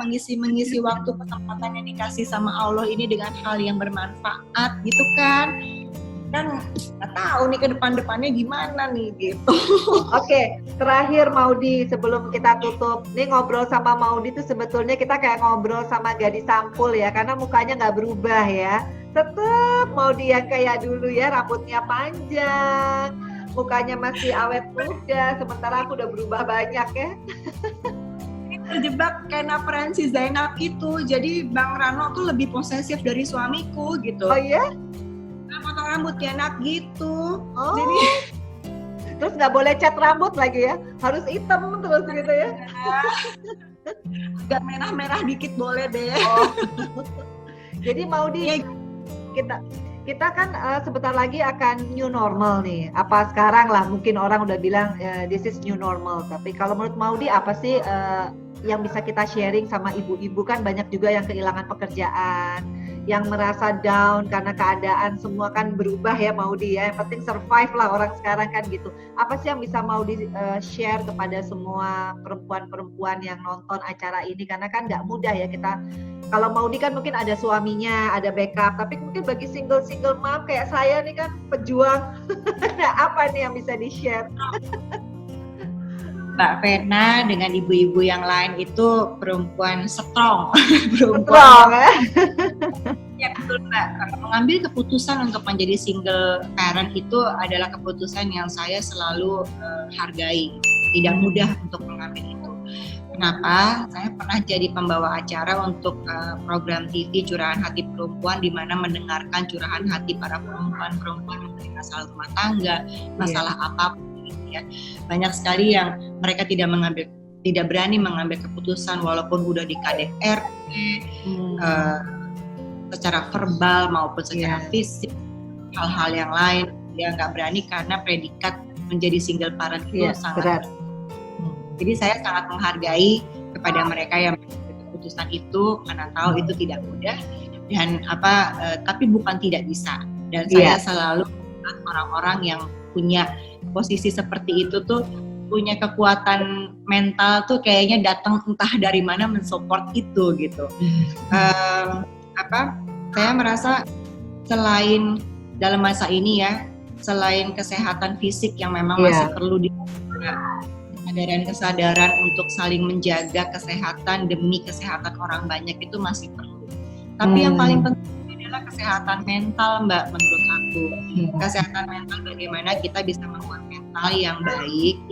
mengisi waktu kesempatan yang dikasih sama Allah ini dengan hal yang bermanfaat gitu kan nggak tahu nih ke depannya gimana nih gitu. Oke, terakhir Maudi sebelum kita tutup, nih ngobrol sama Maudi tuh sebetulnya kita kayak ngobrol sama gadis sampul ya, karena mukanya nggak berubah ya, tetap Maudi yang kayak dulu ya, rambutnya panjang, mukanya masih awet muda, sementara aku udah berubah banyak ya. Terjebak kayak Francis Zainab itu, jadi Bang Rano tuh lebih posesif dari suamiku gitu. Oh iya? Potong rambutnya enak gitu. Oh. Jadi terus nggak boleh cat rambut lagi ya, harus hitam terus gitu ya. Agak merah-merah dikit boleh deh. Oh. Jadi Maudi, kita kan sebentar lagi akan new normal nih. Apa sekarang lah mungkin orang udah bilang this is new normal. Tapi kalau menurut Maudi apa sih yang bisa kita sharing sama ibu-ibu, kan banyak juga yang kehilangan pekerjaan, yang merasa down karena keadaan semua kan berubah ya Maudi ya. Yang penting survive lah orang sekarang kan gitu. Apa sih yang bisa Maudi share kepada semua perempuan-perempuan yang nonton acara ini, karena kan nggak mudah ya kita. Kalau Maudi kan mungkin ada suaminya, ada backup, tapi mungkin bagi single mom kayak saya nih kan pejuang. Apa nih yang bisa di-share? Mbak Vena dengan ibu-ibu yang lain itu perempuan strong. Strong ya? Ya betul Mbak, mengambil keputusan untuk menjadi single parent itu adalah keputusan yang saya selalu hargai. Tidak mudah untuk mengambil itu. Kenapa? Saya pernah jadi pembawa acara untuk program TV Curahan Hati Perempuan, di mana mendengarkan curahan hati para perempuan mengenai masalah rumah tangga, masalah apapun gitu ya. Banyak sekali yang mereka tidak berani mengambil keputusan walaupun udah di KDRT, secara verbal maupun secara fisik, hal-hal yang lain dia nggak berani karena predikat menjadi single parent itu sangat berat. Jadi saya sangat menghargai kepada mereka yang mengambil keputusan itu, karena tahu itu tidak mudah dan tapi bukan tidak bisa. Dan saya selalu orang-orang yang punya posisi seperti itu tuh punya kekuatan mental tuh kayaknya datang entah dari mana mensupport itu gitu. Saya merasa selain dalam masa ini ya, selain kesehatan fisik yang memang masih perlu kesadaran untuk saling menjaga kesehatan demi kesehatan orang banyak itu masih perlu. Tapi yang paling penting adalah kesehatan mental Mbak, menurut aku. Kesehatan mental, bagaimana kita bisa membuat mental yang baik,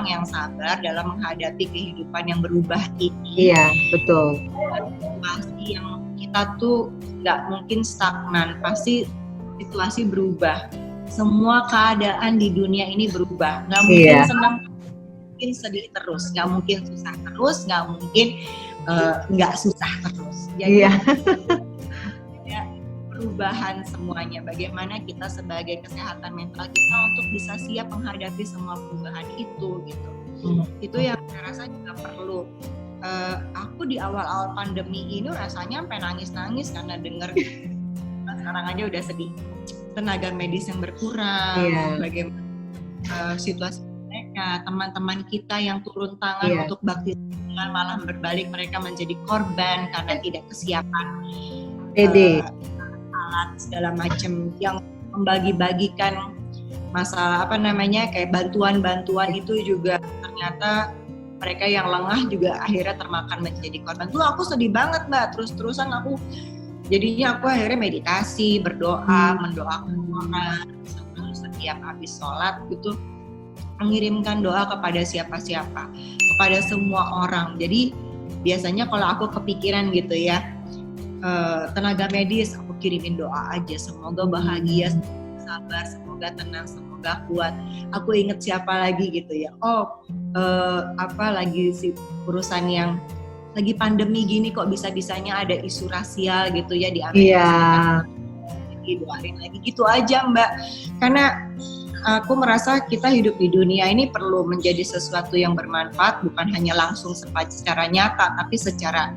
yang sabar dalam menghadapi kehidupan yang berubah ini. Iya, betul. Situasi yang kita tuh nggak mungkin stagnan, pasti situasi berubah. Semua keadaan di dunia ini berubah. Nggak mungkin senang, mungkin sedih terus, nggak mungkin susah terus, nggak mungkin nggak susah terus. Jadi ada perubahan semuanya. Bagaimana kita sebagai kesehatan mental kita untuk bisa siap menghadapi semua perubahan itu gitu. Itu yang saya rasa juga perlu. Aku di awal-awal pandemi ini rasanya sampai nangis-nangis karena dengar sekarang aja udah sedih. Tenaga medis yang berkurang, bagaimana situasi mereka, teman-teman kita yang turun tangan untuk bakti sosial malah berbalik mereka menjadi korban karena tidak kesiapan alat segala macam, yang membagi-bagikan masalah kayak bantuan-bantuan itu juga ternyata mereka yang lengah juga akhirnya termakan menjadi korban. Tuh aku sedih banget Mbak, terus-terusan aku akhirnya meditasi, berdoa, mendoakan orang setiap habis sholat gitu, mengirimkan doa kepada siapa-siapa, kepada semua orang. Jadi biasanya kalau aku kepikiran gitu ya, tenaga medis, aku kirimin doa aja, semoga bahagia, sabar, semoga tenang, semoga kuat. Aku inget siapa lagi gitu ya, lagi si urusan yang lagi pandemi gini kok bisa-bisanya ada isu rasial gitu ya di Amerika Serikat. Doain lagi gitu aja Mbak, karena aku merasa kita hidup di dunia ini perlu menjadi sesuatu yang bermanfaat, bukan hanya langsung secara nyata, tapi secara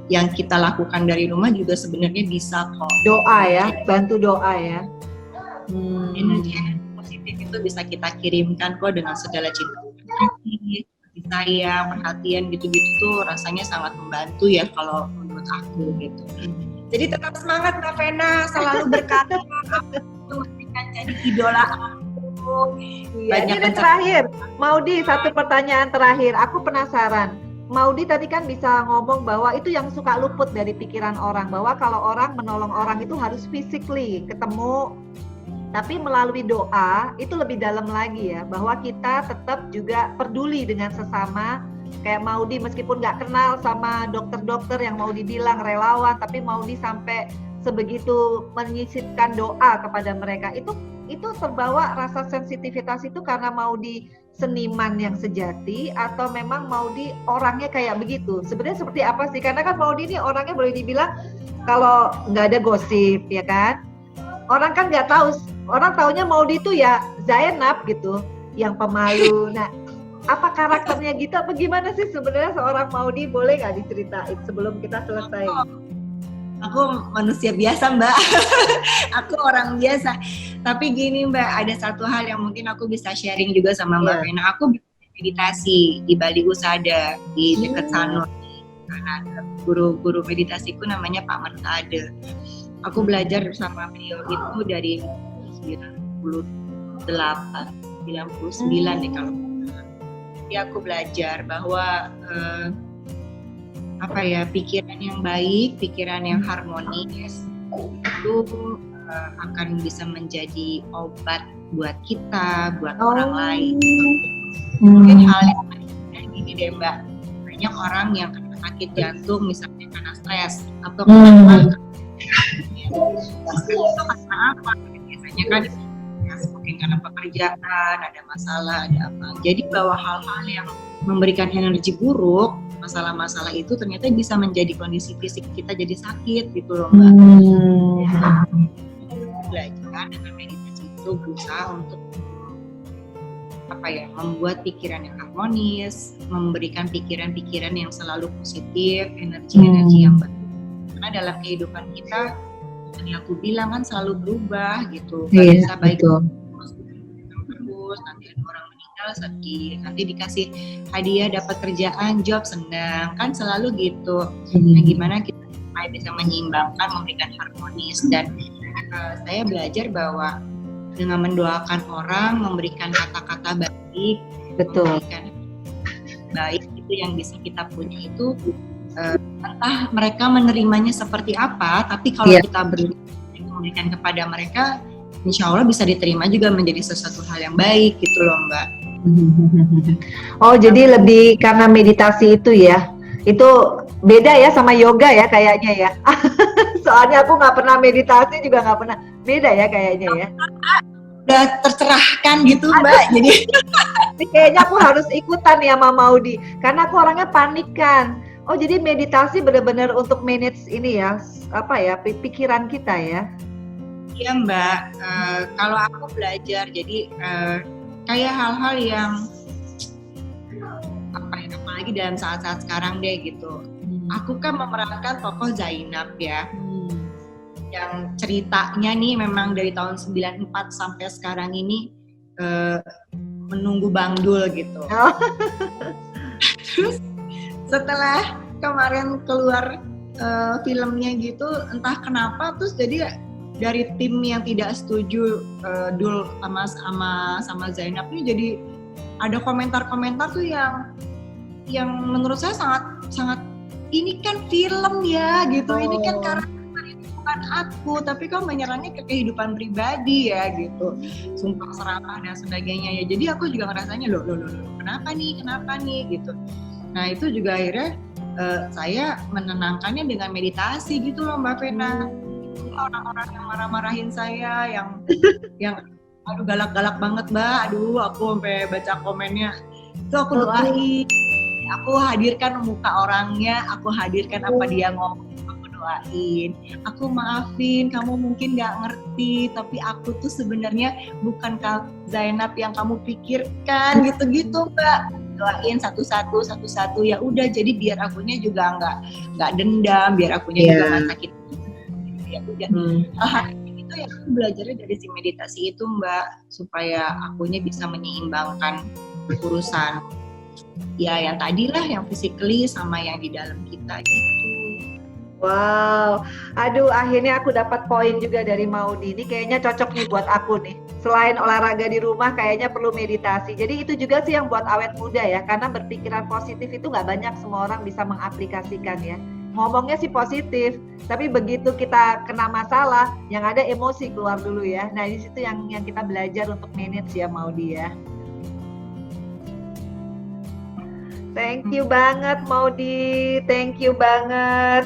yang kita lakukan dari rumah juga sebenarnya bisa kok. Doa ya, bantu doa ya. Energi positif itu bisa kita kirimkan kok dengan segala cinta, sayang, perhatian gitu-gitu tuh rasanya sangat membantu ya kalau menurut aku gitu. Jadi tetap semangat Mbak Vena, selalu berkata memberikan jadi idola aku. Ini terakhir, Maudi, satu pertanyaan terakhir. Aku penasaran. Maudi tadi kan bisa ngomong bahwa itu yang suka luput dari pikiran orang, bahwa kalau orang menolong orang itu harus physically ketemu, tapi melalui doa itu lebih dalam lagi ya, bahwa kita tetap juga peduli dengan sesama. Kayak Maudi meskipun nggak kenal sama dokter-dokter yang Maudi bilang relawan, tapi Maudi sampai sebegitu menyisipkan doa kepada mereka. Itu terbawa rasa sensitivitas itu karena Maudi seniman yang sejati, atau memang Maudi orangnya kayak begitu? Sebenarnya seperti apa sih? Karena kan Maudi ini orangnya boleh dibilang kalau nggak ada gosip ya kan, orang kan nggak tahu, orang taunya Maudi itu ya Zainab gitu, yang pemalu. Nah, apa karakternya gitu? Apa gimana sih sebenarnya seorang Maudi? Boleh nggak diceritain sebelum kita selesai? Aku manusia biasa Mbak, aku orang biasa. Tapi gini Mbak, ada satu hal yang mungkin aku bisa sharing juga sama Mbak Vena. Aku meditasi di Bali Usada, di dekat Sanur. Karena ada guru meditasiku namanya Pak Mertade. Aku belajar sama beliau itu dari 99 deh kalau. Jadi aku belajar bahwa pikiran yang baik, pikiran yang harmonis itu akan bisa menjadi obat buat kita, buat orang lain. Mungkin hal yang kayak gini deh Mbak, banyak orang yang kena sakit jantung misalnya karena stres atau karena itu karena apa? Biasanya kan mungkin karena pekerjaan, ada masalah, ada apa. Jadi bahwa hal-hal yang memberikan energi buruk, masalah-masalah itu ternyata bisa menjadi kondisi fisik kita jadi sakit gitu loh Mbak. Belajar dengan meditasi itu berusaha untuk membuat pikiran yang harmonis, memberikan pikiran-pikiran yang selalu positif, energi-energi yang baik. Karena dalam kehidupan kita, tadi aku bilang kan selalu berubah gitu. Gak bisa baik terus, nanti ada orang meninggal sedih, nanti dikasih hadiah dapat kerjaan, job senang, kan selalu gitu. Nah gimana kita bisa menyeimbangkan, memberikan harmonis, dan saya belajar bahwa dengan mendoakan orang, memberikan kata-kata baik, memberikan baik itu yang bisa kita punya itu, entah mereka menerimanya seperti apa, tapi kalau kita memberikan kepada mereka, insya Allah bisa diterima juga menjadi sesuatu hal yang baik gitu loh Mbak. Oh jadi lebih karena meditasi itu ya, itu beda ya sama yoga ya kayaknya ya. Soalnya aku nggak pernah meditasi juga nggak pernah, beda ya kayaknya ya. Udah tercerahkan gitu Mbak, jadi kayaknya aku harus ikutan ya sama Maudi, karena aku orangnya panikan. Oh jadi meditasi benar-benar untuk manage ini ya, pikiran kita ya. Iya Mbak, kalau aku belajar jadi kayak hal-hal yang apalagi dalam saat-saat sekarang deh gitu. Aku kan memerankan tokoh Zainab ya, yang ceritanya nih memang dari tahun 94 sampai sekarang ini menunggu Bang Dul gitu. Oh. Terus setelah kemarin keluar filmnya gitu, entah kenapa terus jadi dari tim yang tidak setuju Dul sama Zainab ini jadi ada komentar-komentar tuh yang menurut saya sangat ini kan film ya gitu, ini kan karakter ini bukan aku, tapi kau menyerangnya ke kehidupan pribadi ya gitu, sumpah serapah dan sebagainya ya. Jadi aku juga ngerasanya loh kenapa nih gitu. Nah itu juga akhirnya saya menenangkannya dengan meditasi gitu loh Mbak Vena. Orang-orang yang marah-marahin saya, yang aduh galak-galak banget Mbak, aduh aku sampai baca komennya itu aku doain, aku hadirkan muka orangnya, aku hadirkan apa dia ngomong, aku doain, aku maafin, kamu mungkin nggak ngerti, tapi aku tuh sebenarnya bukan Zainab yang kamu pikirkan, gitu-gitu Mbak. Doain satu-satu ya udah, jadi biar akunya juga nggak dendam, biar akunya juga nggak sakit ya udah. Itu yang aku belajarnya dari si meditasi itu Mbak, supaya akunya bisa menyeimbangkan urusan ya yang tadi lah, yang physically sama yang di dalam kita gitu. Wow, aduh akhirnya aku dapat poin juga dari Maudy. Ini kayaknya cocok nih buat aku nih. Selain olahraga di rumah, kayaknya perlu meditasi. Jadi itu juga sih yang buat awet muda ya, karena berpikiran positif itu nggak banyak semua orang bisa mengaplikasikan ya. Ngomongnya sih positif, tapi begitu kita kena masalah, yang ada emosi keluar dulu ya. Nah di situ yang kita belajar untuk manage ya Maudy ya. Thank you banget Maudy, thank you banget.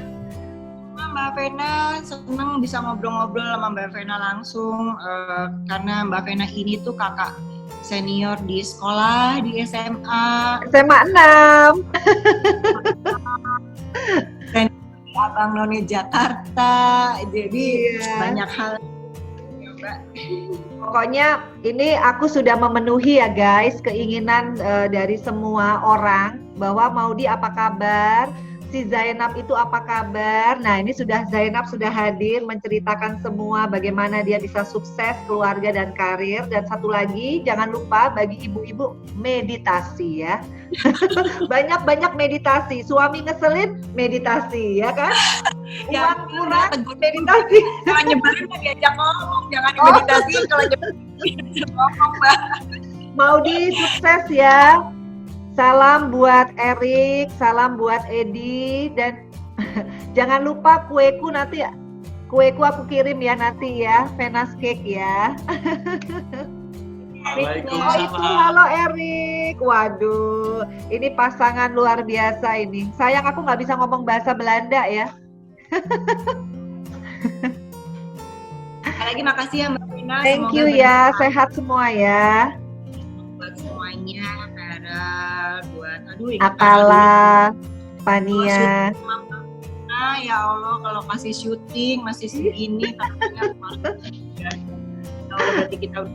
Mbak Vena, senang bisa ngobrol-ngobrol sama Mbak Vena langsung, karena Mbak Vena ini tuh kakak senior di sekolah, di SMA 6. dan di Abang None Jakarta, jadi banyak hal ya Mbak. Pokoknya ini aku sudah memenuhi ya guys keinginan dari semua orang bahwa Maudy apa kabar, si Zainab itu apa kabar. Nah ini Zainab sudah hadir menceritakan semua bagaimana dia bisa sukses keluarga dan karir. Dan satu lagi jangan lupa bagi ibu-ibu meditasi ya. Banyak-banyak meditasi, suami ngeselin meditasi ya kan. Ya, kurang meditasi. Jangan nyebarin diajak ngomong, jangan meditasi kalau nyebarin diajak ngomong Mbak. Maudy sukses ya. Salam buat Erik, salam buat Edi, dan jangan lupa kueku nanti, kueku aku kirim ya nanti ya, Vena's Cake ya. Oh itu, halo Erik, waduh, ini pasangan luar biasa ini. Sayang aku nggak bisa ngomong bahasa Belanda ya. Lagi makasih ya Mbak Vena. Thank you ya, sehat semua ya. Buat semuanya, buat Atala, Pania. Ya Allah, kalau kasih syuting masih segini berarti kita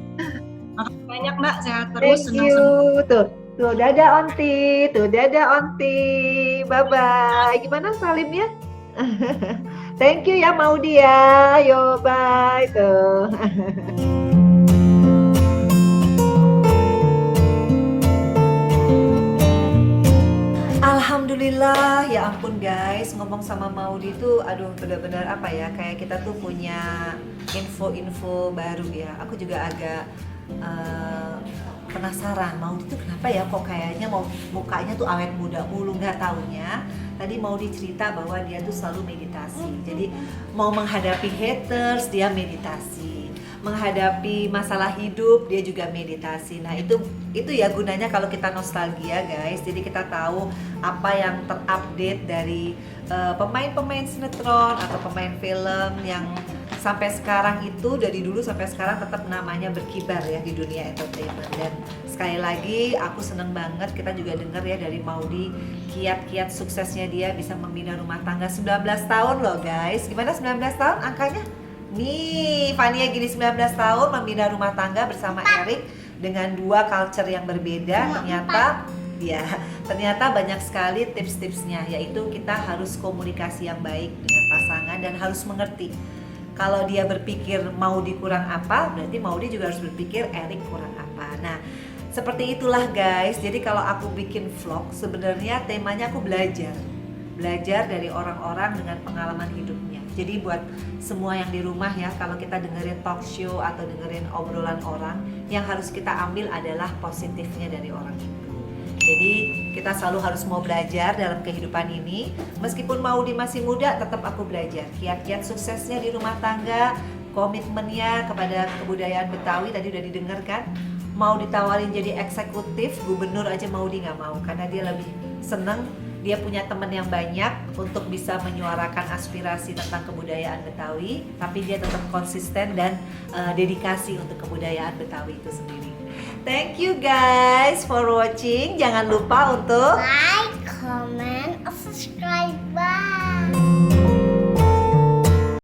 makasih banyak Mbak, sehat terus. Thank you. Tuh dadah Onti, bye bye. Gimana salimnya? Thank you ya Maudy ya, yo bye tuh. Alhamdulillah, ya ampun guys, ngomong sama Maudy tuh, aduh benar-benar apa ya, kayak kita tuh punya info-info baru ya. Aku juga agak penasaran, Maudy tuh kenapa ya kok kayaknya mukanya tuh awet muda mulu, nggak taunya. Tadi Maudy cerita bahwa dia tuh selalu meditasi, jadi mau menghadapi haters dia meditasi. Menghadapi masalah hidup dia juga meditasi. Nah itu ya gunanya kalau kita nostalgia guys. Jadi kita tahu apa yang terupdate dari pemain-pemain sinetron atau pemain film yang sampai sekarang itu, dari dulu sampai sekarang tetap namanya berkibar ya di dunia entertainment. Dan sekali lagi aku seneng banget kita juga dengar ya dari Maudy kiat-kiat suksesnya dia bisa membina rumah tangga 19 tahun loh guys. Gimana 19 tahun angkanya? Nih, Fania gini 19 tahun membina rumah tangga bersama Erik dengan dua culture yang berbeda. Ternyata banyak sekali tips-tipsnya, yaitu kita harus komunikasi yang baik dengan pasangan dan harus mengerti. Kalau dia berpikir Maudy kurang apa, berarti Maudy juga harus berpikir Erik kurang apa. Nah, Seperti itulah guys. Jadi kalau aku bikin vlog sebenarnya temanya aku belajar dari orang-orang dengan pengalaman hidupnya. Jadi buat semua yang di rumah ya, kalau kita dengerin talk show atau dengerin obrolan orang, yang harus kita ambil adalah positifnya dari orang itu. Jadi kita selalu harus mau belajar dalam kehidupan ini. Meskipun Maudy masih muda, tetap aku belajar. Kiat-kiat suksesnya di rumah tangga, komitmennya kepada kebudayaan Betawi tadi udah didengarkan. Mau ditawarin jadi eksekutif, gubernur aja Maudy nggak mau, karena dia lebih seneng. Dia punya teman yang banyak untuk bisa menyuarakan aspirasi tentang kebudayaan Betawi, tapi dia tetap konsisten dan dedikasi untuk kebudayaan Betawi itu sendiri. Thank you guys for watching. Jangan lupa untuk Like, comment, and subscribe. Bye.